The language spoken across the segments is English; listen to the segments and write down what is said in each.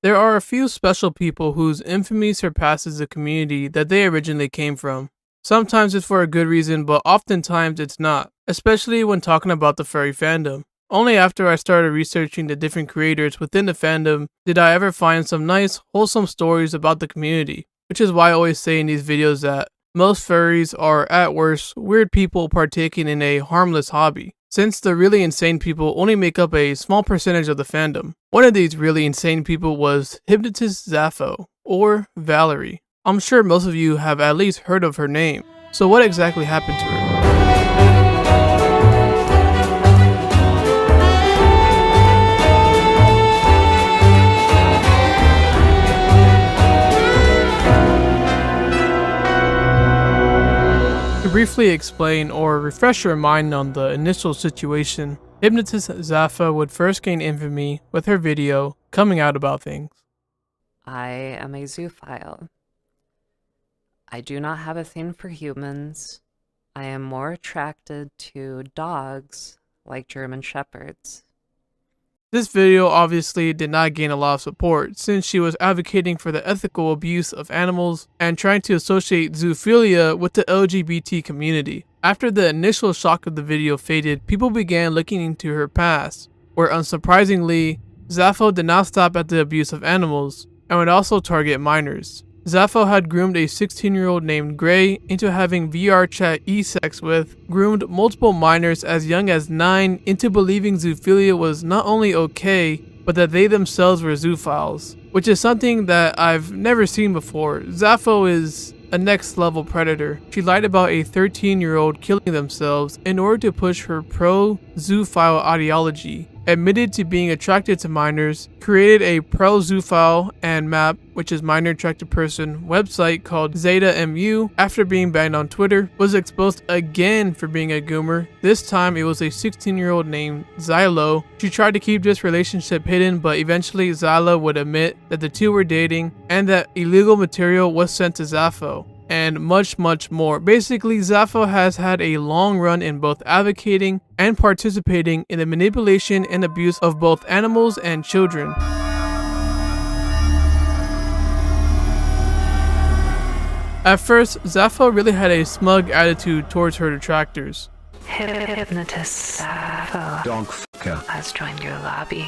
There are a few special people whose infamy surpasses the community that they originally came from. Sometimes it's for a good reason, but oftentimes it's not, especially when talking about the furry fandom. Only after I started researching the different creators within the fandom did I ever find some nice, wholesome stories about the community, which is why I always say in these videos that most furries are, at worst, weird people partaking in a harmless hobby, since the really insane people only make up a small percentage of the fandom. One of these really insane people was Hypnotist Zaffo, or Valerie. I'm sure most of you have at least heard of her name. So what exactly happened to her? To briefly explain or refresh your mind on the initial situation, Hypnotist Zaffo would first gain infamy with her video coming out about things. I am a zoophile. I do not have a thing for humans. I am more attracted to dogs like German Shepherds. This video obviously did not gain a lot of support since she was advocating for the ethical abuse of animals and trying to associate zoophilia with the LGBT community. After the initial shock of the video faded, people began looking into her past, where unsurprisingly, Zaffo did not stop at the abuse of animals and would also target minors. Zaffo had groomed a 16-year-old named Gray into having VR chat e-sex with, groomed multiple minors as young as 9 into believing zoophilia was not only okay, but that they themselves were zoophiles, which is something that I've never seen before. Zaffo is a next level predator. She lied about a 13-year-old killing themselves in order to push her pro-zoophile ideology, admitted to being attracted to minors, created a pro-zoophile and MAP, which is minor attracted person, website called Zeta MU after being banned on Twitter, was exposed again for being a goomer. This time it was a 16-year-old named Xylo. She tried to keep this relationship hidden, but eventually Xylo would admit that the two were dating and that illegal material was sent to Zaffo, and much more. Basically, Zaffo has had a long run in both advocating and participating in the manipulation and abuse of both animals and children. At first, Zaffo really had a smug attitude towards her detractors. Hypnotist Zaffo Dog fucker has joined your lobby.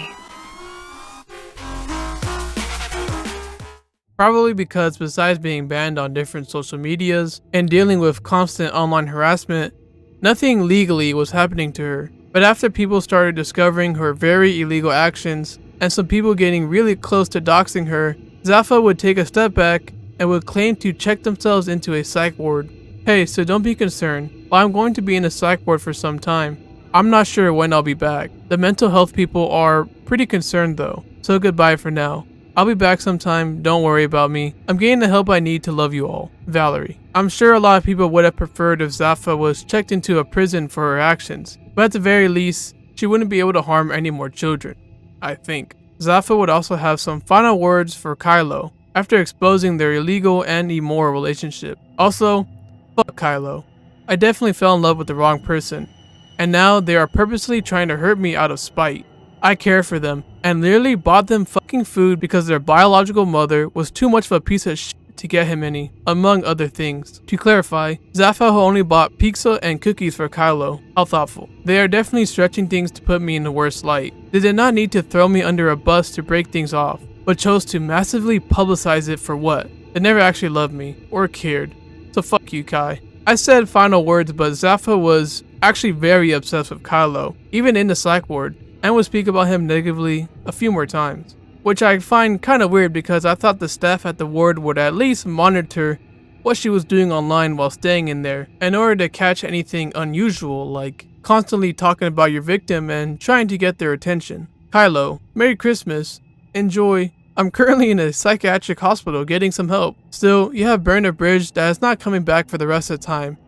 Probably because besides being banned on different social medias and dealing with constant online harassment, nothing legally was happening to her. But after people started discovering her very illegal actions and some people getting really close to doxing her, Zaffo would take a step back and would claim to check themselves into a psych ward. Hey, so don't be concerned, but I'm going to be in a psych ward for some time. I'm not sure when I'll be back. The mental health people are pretty concerned though, so goodbye for now. I'll be back sometime, don't worry about me. I'm getting the help I need to love you all. Valerie. I'm sure a lot of people would have preferred if Zaffo was checked into a prison for her actions, but at the very least, she wouldn't be able to harm any more children, I think. Zaffo would also have some final words for Kylo after exposing their illegal and immoral relationship. Also, fuck Kylo. I definitely fell in love with the wrong person, and now they are purposely trying to hurt me out of spite. I care for them, and literally bought them fucking food because their biological mother was too much of a piece of shit to get him any, among other things. To clarify, Zaffo only bought pizza and cookies for Kylo. How thoughtful. They are definitely stretching things to put me in the worst light. They did not need to throw me under a bus to break things off, but chose to massively publicize it for what? They never actually loved me, or cared. So fuck you, Kai. I said final words, but Zaffo was actually very obsessed with Kylo, even in the psych ward, and would speak about him negatively a few more times, which I find kinda weird because I thought the staff at the ward would at least monitor what she was doing online while staying in there in order to catch anything unusual, like constantly talking about your victim and trying to get their attention. Kylo, Merry Christmas, enjoy. I'm currently in a psychiatric hospital getting some help. Still, you have burned a bridge that is not coming back for the rest of the time.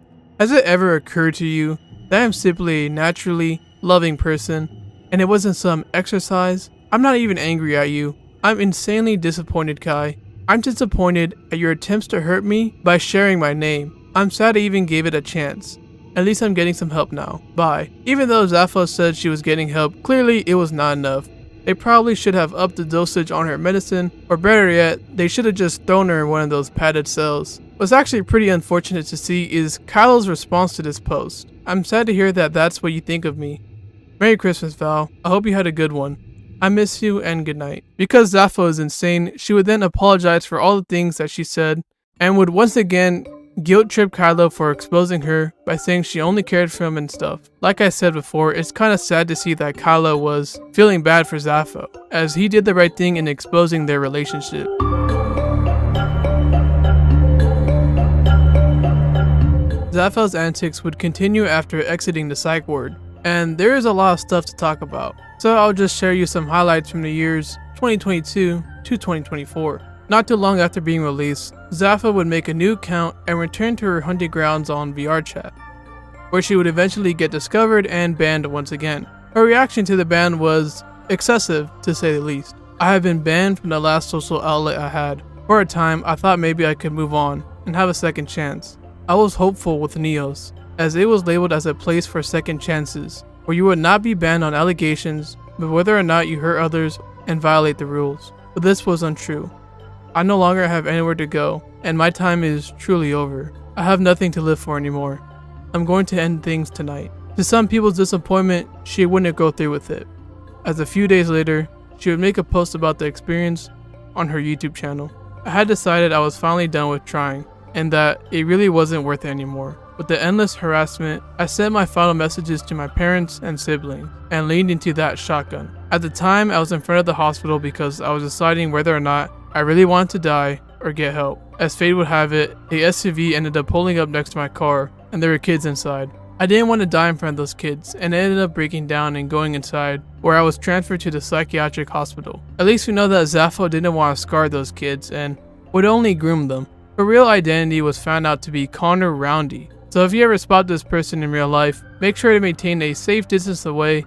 Has it ever occurred to you that I'm simply a naturally loving person and it wasn't some exercise? I'm not even angry at you. I'm insanely disappointed, Kai. I'm disappointed at your attempts to hurt me by sharing my name. I'm sad I even gave it a chance. At least I'm getting some help now. Bye. Even though Zaffo said she was getting help, clearly it was not enough. They probably should have upped the dosage on her medicine, or better yet, they should have just thrown her in one of those padded cells. What's actually pretty unfortunate to see is Kylo's response to this post. I'm sad to hear that that's what you think of me. Merry Christmas, Val. I hope you had a good one. I miss you and good night. Because Zafo is insane, she would then apologize for all the things that she said and would once again guilt trip Kylo for exposing her by saying she only cared for him and stuff. Like I said before, it's kinda sad to see that Kylo was feeling bad for Zafo, as he did the right thing in exposing their relationship. Zafo's antics would continue after exiting the psych ward, and there is a lot of stuff to talk about. So I'll just share you some highlights from the years 2022 to 2024. Not too long after being released, Zafo would make a new account and return to her hunting grounds on VRChat, where she would eventually get discovered and banned once again. Her reaction to the ban was excessive, to say the least. I have been banned from the last social outlet I had. For a time, I thought maybe I could move on and have a second chance. I was hopeful with Neos, as it was labeled as a place for second chances, where you would not be banned on allegations, but whether or not you hurt others and violate the rules. But this was untrue. I no longer have anywhere to go, and my time is truly over. I have nothing to live for anymore. I'm going to end things tonight. To some people's disappointment, she wouldn't go through with it, as a few days later, she would make a post about the experience on her YouTube channel. I had decided I was finally done with trying, and that it really wasn't worth it anymore. With the endless harassment, I sent my final messages to my parents and siblings, and leaned into that shotgun. At the time, I was in front of the hospital because I was deciding whether or not I really wanted to die or get help. As fate would have it, a SUV ended up pulling up next to my car, and there were kids inside. I didn't want to die in front of those kids, and ended up breaking down and going inside, where I was transferred to the psychiatric hospital. At least we know that Zafo didn't want to scar those kids, and would only groom them. Her real identity was found out to be Connor Roundy. So if you ever spot this person in real life, make sure to maintain a safe distance away,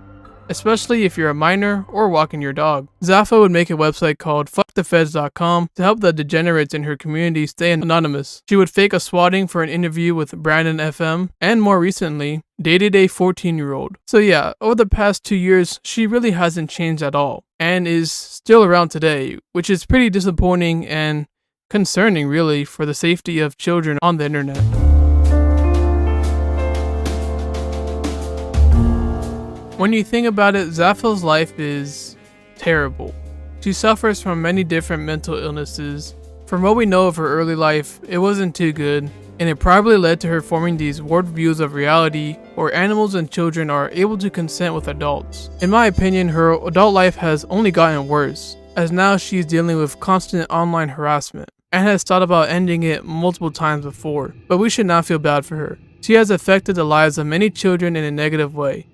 especially if you're a minor or walking your dog. Zafo would make a website called fuckthefeds.com to help the degenerates in her community stay anonymous. She would fake a swatting for an interview with Brandon FM, and more recently, dated a 14-year-old. So yeah, over the past 2 years, she really hasn't changed at all, and is still around today, which is pretty disappointing and concerning really for the safety of children on the internet. When you think about it, Zafo's life is terrible. She suffers from many different mental illnesses. From what we know of her early life, it wasn't too good, and it probably led to her forming these warped views of reality where animals and children are able to consent with adults. In my opinion, her adult life has only gotten worse, as now she's dealing with constant online harassment, and has thought about ending it multiple times before, but we should not feel bad for her. She has affected the lives of many children in a negative way,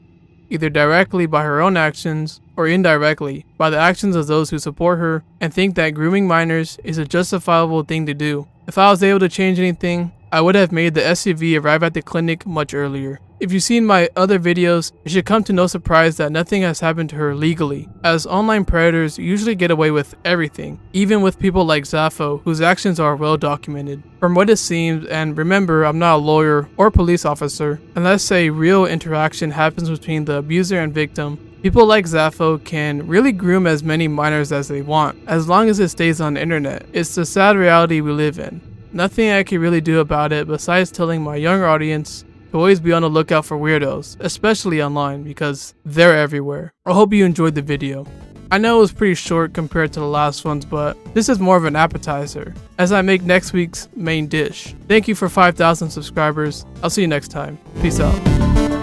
either directly by her own actions or indirectly by the actions of those who support her and think that grooming minors is a justifiable thing to do. If I was able to change anything, I would have made the SUV arrive at the clinic much earlier. If you've seen my other videos, it should come to no surprise that nothing has happened to her legally, as online predators usually get away with everything, even with people like Zafo, whose actions are well documented. From what it seems, and remember, I'm not a lawyer or police officer, unless a real interaction happens between the abuser and victim, people like Zafo can really groom as many minors as they want, as long as it stays on the internet. It's the sad reality we live in. Nothing I can really do about it besides telling my younger audience to always be on the lookout for weirdos, especially online, because they're everywhere. I hope you enjoyed the video. I know it was pretty short compared to the last ones, but this is more of an appetizer, as I make next week's main dish. Thank you for 5,000 subscribers. I'll see you next time. Peace out.